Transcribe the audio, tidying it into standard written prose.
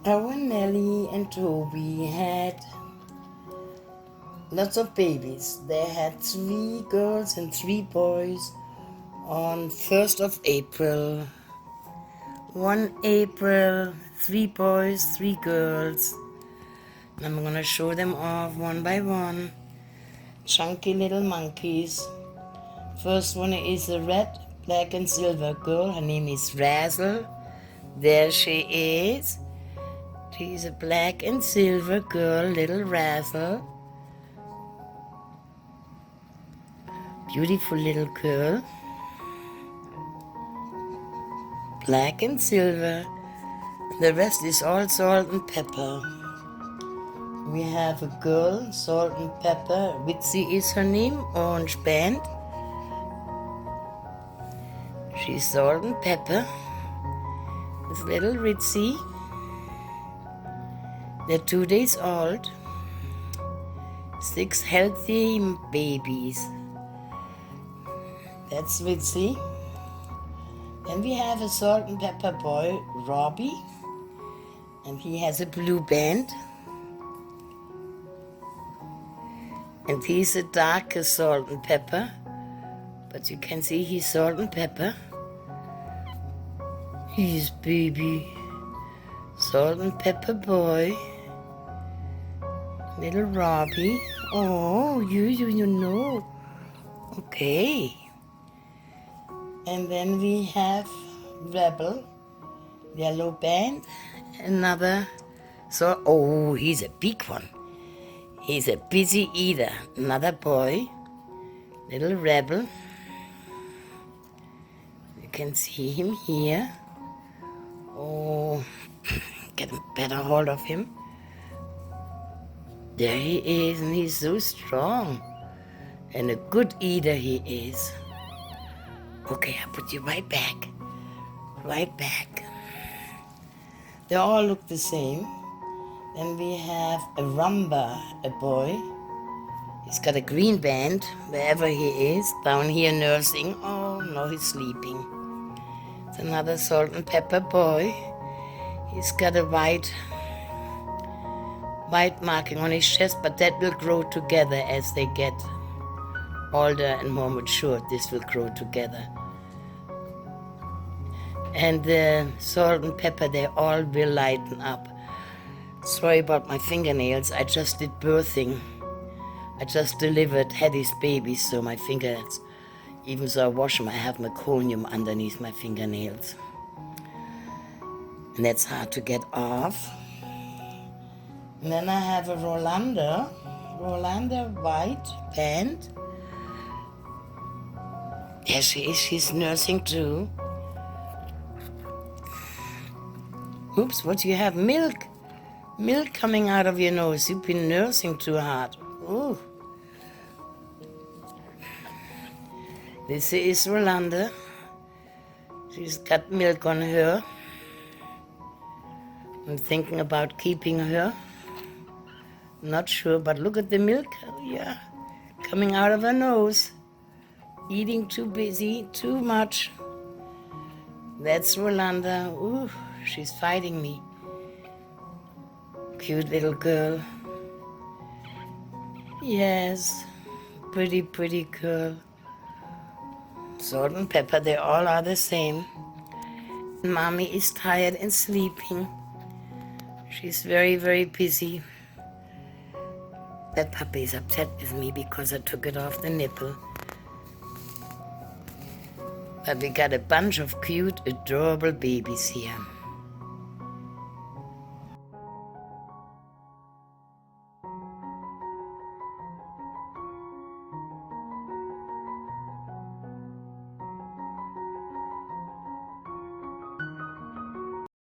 Our Nellie and Toby had lots of babies. They had 3 girls and 3 boys on 1st of April. 1 April, 3 boys, 3 girls. And I'm gonna show them off one by one. Chunky little monkeys. First one is a red, black and silver girl. Her name is Razzle. There she is. She's a black and silver girl, little Razzle. Beautiful little girl. Black and silver. The rest is all salt and pepper. We have a girl, salt and pepper. Witsy is her name, orange band. She's salt and pepper. This little Ritzy. They're 2 days old. 6 healthy babies. That's Witsy. Then we have a salt and pepper boy, Robbie. And he has a blue band. And he's a darker salt and pepper. But you can see he's salt and pepper. He's baby. Salt and pepper boy. Little Robbie. Oh, you know. Okay. And then we have Rebel, yellow band, another. So, oh, he's a big one. He's a busy eater. Another boy, little Rebel. You can see him here. Oh, get a better hold of him. There he is, and he's so strong. And a good eater he is. Okay, I'll put you right back. Right back. They all look the same. Then we have a rumba, a boy. He's got a green band wherever he is. Down here nursing. Oh, no, he's sleeping. It's another salt and pepper boy. He's got a white marking on his chest, but that will grow together as they get older and more mature. This will grow together. And the salt and pepper, they all will lighten up. Sorry about my fingernails. I just did birthing. I just delivered Hattie's baby, so my fingers, even though I wash them, I have meconium underneath my fingernails. And that's hard to get off. And then I have a Rolanda white band. There she is, she's nursing too. Oops, what do you have? Milk. Milk coming out of your nose. You've been nursing too hard. Ooh. This is Rolanda. She's got milk on her. I'm thinking about keeping her. Not sure, but look at the milk. Oh, yeah, coming out of her nose. Eating too busy, too much. That's Rolanda. Ooh, she's fighting me. Cute little girl. Yes, pretty girl. Salt and pepper, they all are the same. Mommy is tired and sleeping. She's very busy. That puppy is upset with me because I took it off the nipple. But we got a bunch of cute, adorable babies here.